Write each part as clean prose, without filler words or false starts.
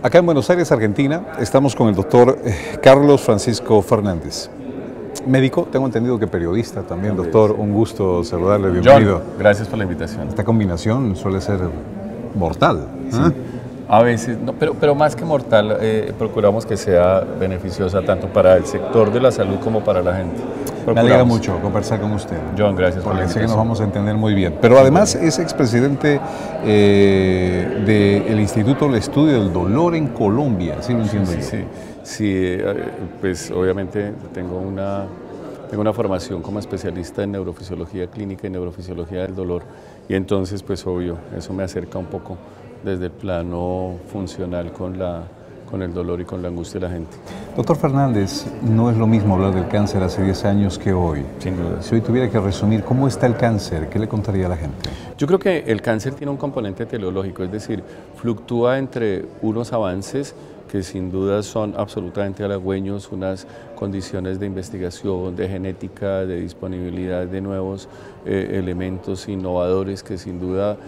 Acá en Buenos Aires, Argentina, estamos con el doctor Carlos Francisco Fernández. Médico, tengo entendido que periodista también, doctor. Un gusto saludarle, bienvenido. John, gracias por la invitación. Esta combinación suele ser mortal. Sí. A veces, no, pero más que mortal, procuramos que sea beneficiosa tanto para el sector de la salud como para la gente. Me alegra mucho conversar con usted. John, gracias por la invitación. Sé que nos vamos a entender muy bien. Pero además es expresidente del Instituto del Estudio del Dolor en Colombia, ¿sí lo entiendo yo? Sí, pues obviamente tengo una formación como especialista en neurofisiología clínica y neurofisiología del dolor, y entonces pues obvio, eso me acerca un poco desde el plano funcional con el dolor y con la angustia de la gente. Doctor Fernández, no es lo mismo hablar del cáncer hace 10 años que hoy. Sin duda. Si hoy tuviera que resumir cómo está el cáncer, ¿qué le contaría a la gente? Yo creo que el cáncer tiene un componente teleológico, es decir, fluctúa entre unos avances que sin duda son absolutamente halagüeños, unas condiciones de investigación, de genética, de disponibilidad de nuevos elementos innovadores que sin duda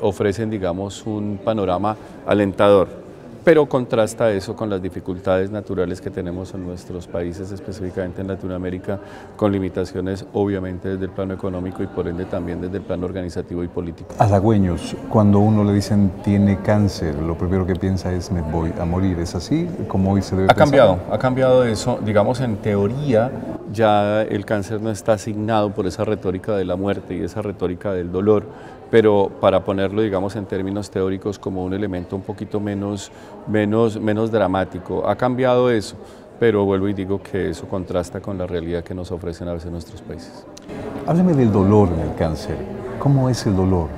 ofrecen, digamos, un panorama alentador. Pero contrasta eso con las dificultades naturales que tenemos en nuestros países, específicamente en Latinoamérica, con limitaciones obviamente desde el plano económico y por ende también desde el plano organizativo y político. Halagüeños, cuando uno le dicen tiene cáncer, lo primero que piensa es me voy a morir, ¿es así? ¿Cómo hoy se debe pensar? Ha cambiado eso, digamos en teoría ya el cáncer no está asignado por esa retórica de la muerte y esa retórica del dolor, pero para ponerlo, digamos, en términos teóricos como un elemento un poquito menos dramático. Ha cambiado eso, pero vuelvo y digo que eso contrasta con la realidad que nos ofrecen a veces nuestros países. Hábleme del dolor en el cáncer. ¿Cómo es el dolor?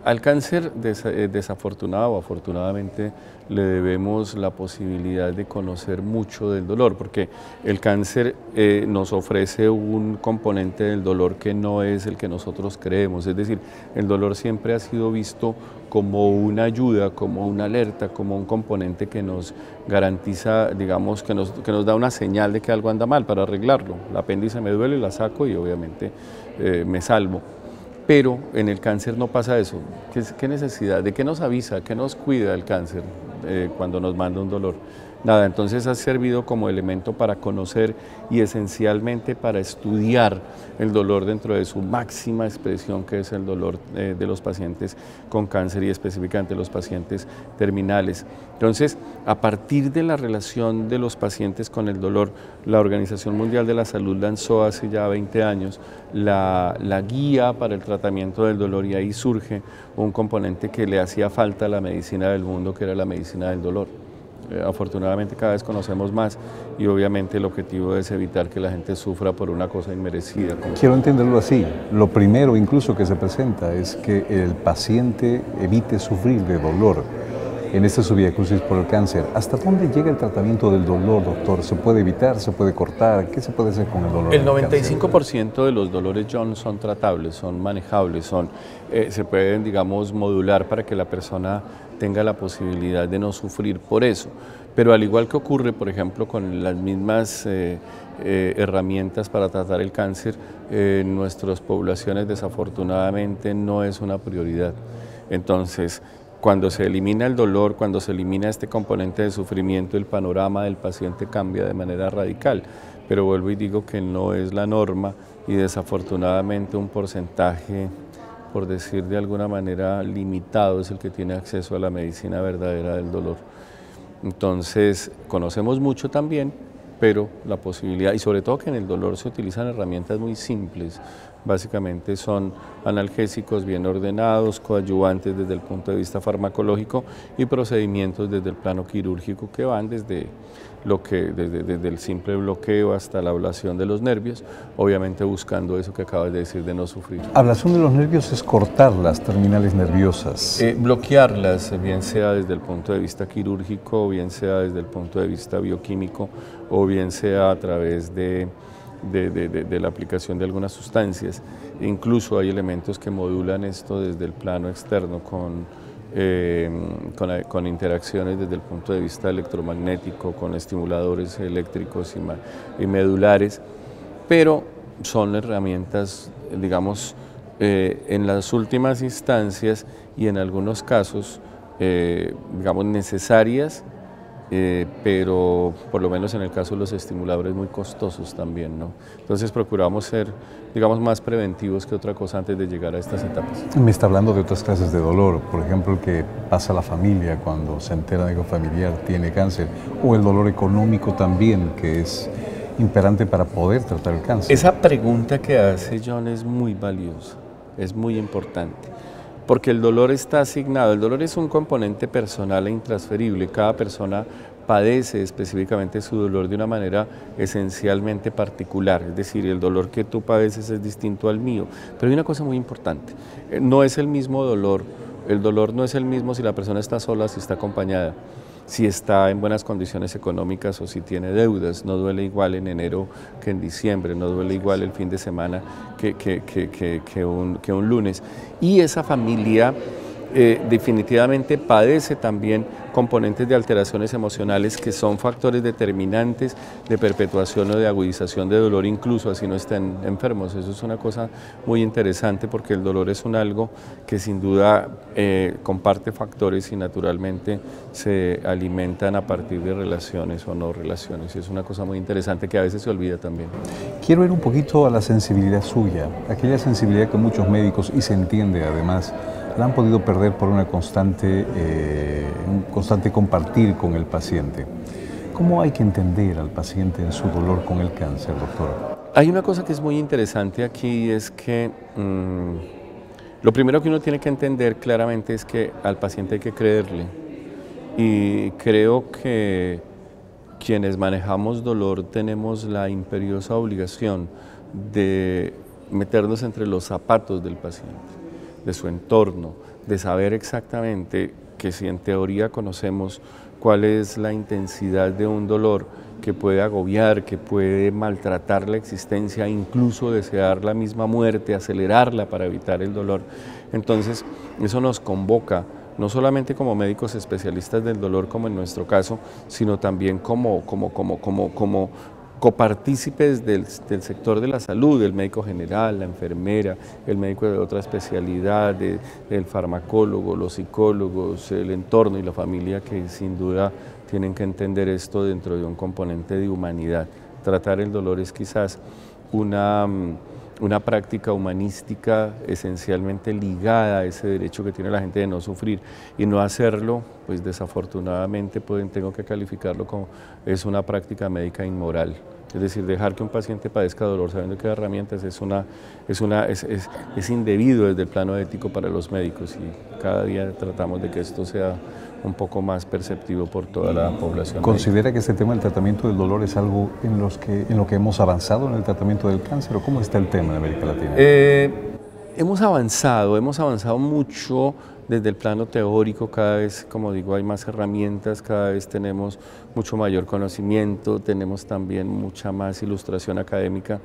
Al cáncer, desafortunado o afortunadamente, le debemos la posibilidad de conocer mucho del dolor, porque el cáncer nos ofrece un componente del dolor que no es el que nosotros creemos, es decir, el dolor siempre ha sido visto como una ayuda, como una alerta, como un componente que nos garantiza, digamos, que nos da una señal de que algo anda mal para arreglarlo. El apéndice me duele, la saco y obviamente me salvo. Pero en el cáncer no pasa eso. ¿Qué necesidad? ¿De qué nos avisa? ¿Qué nos cuida el cáncer cuando nos manda un dolor? Nada, entonces ha servido como elemento para conocer y esencialmente para estudiar el dolor dentro de su máxima expresión, que es el dolor de los pacientes con cáncer y específicamente los pacientes terminales. Entonces, a partir de la relación de los pacientes con el dolor, la Organización Mundial de la Salud lanzó hace ya 20 años la guía para el tratamiento del dolor, y ahí surge un componente que le hacía falta a la medicina del mundo, que era la medicina del dolor. Afortunadamente cada vez conocemos más y obviamente el objetivo es evitar que la gente sufra por una cosa inmerecida. Quiero entenderlo así. Lo primero incluso que se presenta es que el paciente evite sufrir de dolor en esta subviacusis por el cáncer. ¿Hasta dónde llega el tratamiento del dolor, doctor? ¿Se puede evitar? ¿Se puede cortar? ¿Qué se puede hacer con el dolor? El 95% de los dolores, John, son tratables, son manejables, se pueden, digamos, modular para que la persona tenga la posibilidad de no sufrir por eso. Pero al igual que ocurre, por ejemplo, con las mismas herramientas para tratar el cáncer, en nuestras poblaciones desafortunadamente no es una prioridad. Entonces, cuando se elimina el dolor, cuando se elimina este componente de sufrimiento, el panorama del paciente cambia de manera radical. Pero vuelvo y digo que no es la norma y desafortunadamente un porcentaje, por decir de alguna manera, limitado es el que tiene acceso a la medicina verdadera del dolor. Entonces, conocemos mucho también, pero la posibilidad, y sobre todo que en el dolor se utilizan herramientas muy simples, básicamente son analgésicos bien ordenados, coadyuvantes desde el punto de vista farmacológico y procedimientos desde el plano quirúrgico que van desde el simple bloqueo hasta la ablación de los nervios, obviamente buscando eso que acabas de decir de no sufrir. Ablación de los nervios es cortar las terminales nerviosas. Bloquearlas, bien sea desde el punto de vista quirúrgico, bien sea desde el punto de vista bioquímico, o bien sea a través de la aplicación de algunas sustancias. Incluso hay elementos que modulan esto desde el plano externo con interacciones desde el punto de vista electromagnético, con estimuladores eléctricos y medulares, pero son herramientas, digamos, en las últimas instancias y en algunos casos digamos, necesarias, pero por lo menos en el caso de los estimuladores muy costosos también, ¿no? Entonces procuramos ser, digamos, más preventivos que otra cosa antes de llegar a estas etapas. Me está hablando de otras clases de dolor, por ejemplo, el que pasa a la familia cuando se entera de que un familiar tiene cáncer, o el dolor económico también, que es imperante para poder tratar el cáncer. Esa pregunta que hace John es muy valiosa, es muy importante. Porque el dolor está asignado, el dolor es un componente personal e intransferible, cada persona padece específicamente su dolor de una manera esencialmente particular, es decir, el dolor que tú padeces es distinto al mío, pero hay una cosa muy importante, no es el mismo dolor, el dolor no es el mismo si la persona está sola, si está acompañada, si está en buenas condiciones económicas o si tiene deudas, no duele igual en enero que en diciembre, no duele igual el fin de semana que un lunes. Y esa familia definitivamente padece también componentes de alteraciones emocionales que son factores determinantes de perpetuación o de agudización de dolor, incluso así no estén enfermos. Eso es una cosa muy interesante porque el dolor es un algo que sin duda comparte factores y naturalmente se alimentan a partir de relaciones o no relaciones. Y es una cosa muy interesante que a veces se olvida también. Quiero ir un poquito a la sensibilidad suya, aquella sensibilidad que muchos médicos, y se entiende además, la han podido perder por un constante compartir con el paciente. ¿Cómo hay que entender al paciente en su dolor con el cáncer, doctor? Hay una cosa que es muy interesante aquí, es que lo primero que uno tiene que entender claramente es que al paciente hay que creerle. Y creo que quienes manejamos dolor tenemos la imperiosa obligación de meternos entre los zapatos del paciente, de su entorno, de saber exactamente que si en teoría conocemos cuál es la intensidad de un dolor que puede agobiar, que puede maltratar la existencia, incluso desear la misma muerte, acelerarla para evitar el dolor. Entonces, eso nos convoca, no solamente como médicos especialistas del dolor, como en nuestro caso, sino también como copartícipes del sector de la salud, el médico general, la enfermera, el médico de otra especialidad, el farmacólogo, los psicólogos, el entorno y la familia, que sin duda tienen que entender esto dentro de un componente de humanidad. Tratar el dolor es quizás una práctica humanística esencialmente ligada a ese derecho que tiene la gente de no sufrir, y no hacerlo, pues desafortunadamente tengo que calificarlo como es una práctica médica inmoral. Es decir, dejar que un paciente padezca dolor sabiendo que hay herramientas es indebido desde el plano ético para los médicos, y cada día tratamos de que esto sea un poco más perceptivo por toda la población. ¿Considera que este tema del tratamiento del dolor es algo en lo que hemos avanzado en el tratamiento del cáncer, o cómo está el tema en América Latina? Hemos avanzado mucho desde el plano teórico. Cada vez, como digo, hay más herramientas, cada vez tenemos mucho mayor conocimiento, tenemos también mucha más ilustración académica,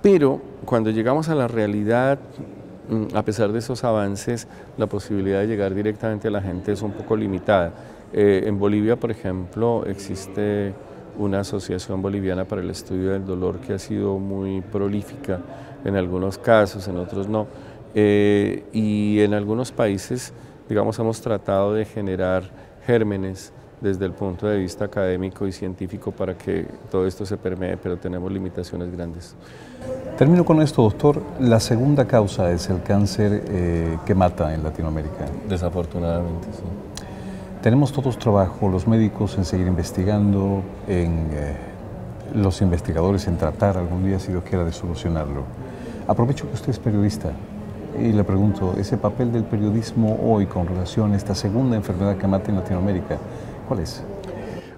pero cuando llegamos a la realidad, a pesar de esos avances, la posibilidad de llegar directamente a la gente es un poco limitada. En Bolivia, por ejemplo, existe una asociación boliviana para el estudio del dolor que ha sido muy prolífica en algunos casos, en otros no. Y en algunos países, digamos, hemos tratado de generar gérmenes desde el punto de vista académico y científico para que todo esto se permee, pero tenemos limitaciones grandes. Termino con esto, doctor. La segunda causa es el cáncer que mata en Latinoamérica. Desafortunadamente, sí. Tenemos todos trabajo, los médicos, en seguir investigando, los investigadores en tratar algún día, si Dios quiera, de solucionarlo. Aprovecho que usted es periodista y le pregunto, ese papel del periodismo hoy con relación a esta segunda enfermedad que mata en Latinoamérica, ¿cuál es?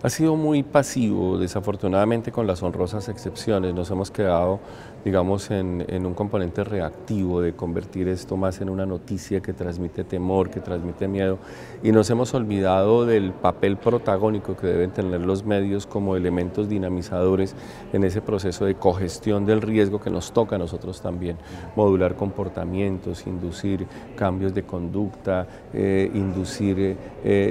Ha sido muy pasivo, desafortunadamente, con las honrosas excepciones. Nos hemos quedado, digamos, en un componente reactivo de convertir esto más en una noticia que transmite temor, que transmite miedo, y nos hemos olvidado del papel protagónico que deben tener los medios como elementos dinamizadores en ese proceso de cogestión del riesgo que nos toca a nosotros también. Modular comportamientos, inducir cambios de conducta, inducir,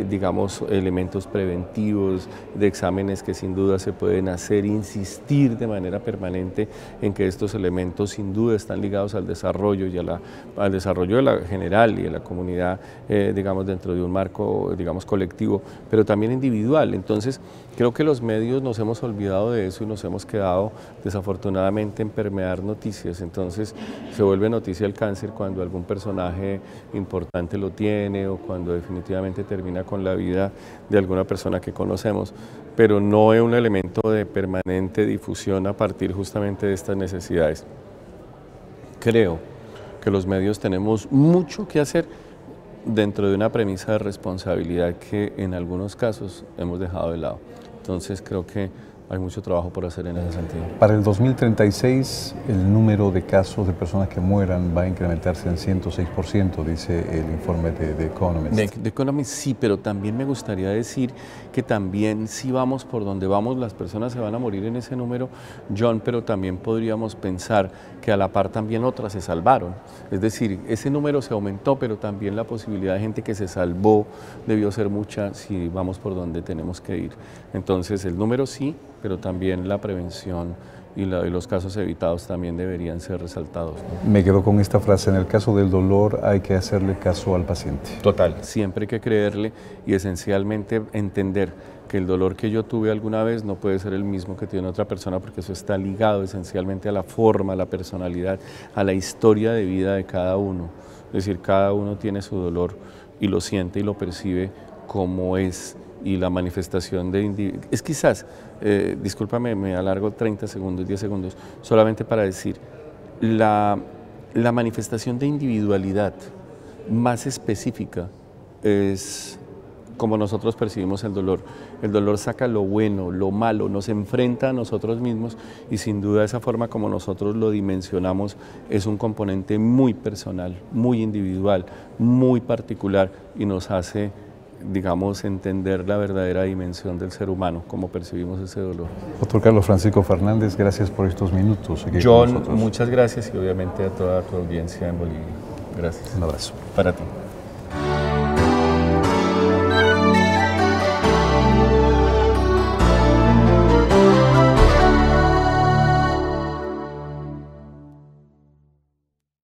digamos, elementos preventivos, de exámenes que sin duda se pueden hacer, insistir de manera permanente en que estos elementos sin duda están ligados al desarrollo y al desarrollo de la general y de la comunidad, digamos, dentro de un marco, digamos, colectivo, pero también individual. Entonces, creo que los medios nos hemos olvidado de eso y nos hemos quedado desafortunadamente en permear noticias. Entonces, se vuelve noticia el cáncer cuando algún personaje importante lo tiene o cuando definitivamente termina con la vida de alguna persona que conocemos, pero no es un elemento de permanente difusión a partir justamente de estas necesidades. Creo que los medios tenemos mucho que hacer dentro de una premisa de responsabilidad que en algunos casos hemos dejado de lado. Entonces creo que hay mucho trabajo por hacer en ese sentido. Para el 2036, el número de casos de personas que mueran va a incrementarse en 106%, dice el informe de The Economist. The Economist sí, pero también me gustaría decir que también si vamos por donde vamos, las personas se van a morir en ese número, John, pero también podríamos pensar que a la par también otras se salvaron. Es decir, ese número se aumentó, pero también la posibilidad de gente que se salvó debió ser mucha si vamos por donde tenemos que ir. Entonces, el número sí, pero también la prevención y los casos evitados también deberían ser resaltados, ¿no? Me quedo con esta frase: en el caso del dolor hay que hacerle caso al paciente. Total. Siempre hay que creerle y esencialmente entender que el dolor que yo tuve alguna vez no puede ser el mismo que tiene otra persona, porque eso está ligado esencialmente a la forma, a la personalidad, a la historia de vida de cada uno. Es decir, cada uno tiene su dolor y lo siente y lo percibe como es. Y la manifestación de es quizás, discúlpame, me alargo 30 segundos, 10 segundos, solamente para decir, la manifestación de individualidad más específica es como nosotros percibimos el dolor. El dolor saca lo bueno, lo malo, nos enfrenta a nosotros mismos y sin duda esa forma como nosotros lo dimensionamos es un componente muy personal, muy individual, muy particular y nos hace, digamos, entender la verdadera dimensión del ser humano, cómo percibimos ese dolor. Doctor Carlos Francisco Fernández, gracias por estos minutos aquí John, con nosotros. Muchas gracias y obviamente a toda tu audiencia en Bolivia. Gracias. Un abrazo. Para ti.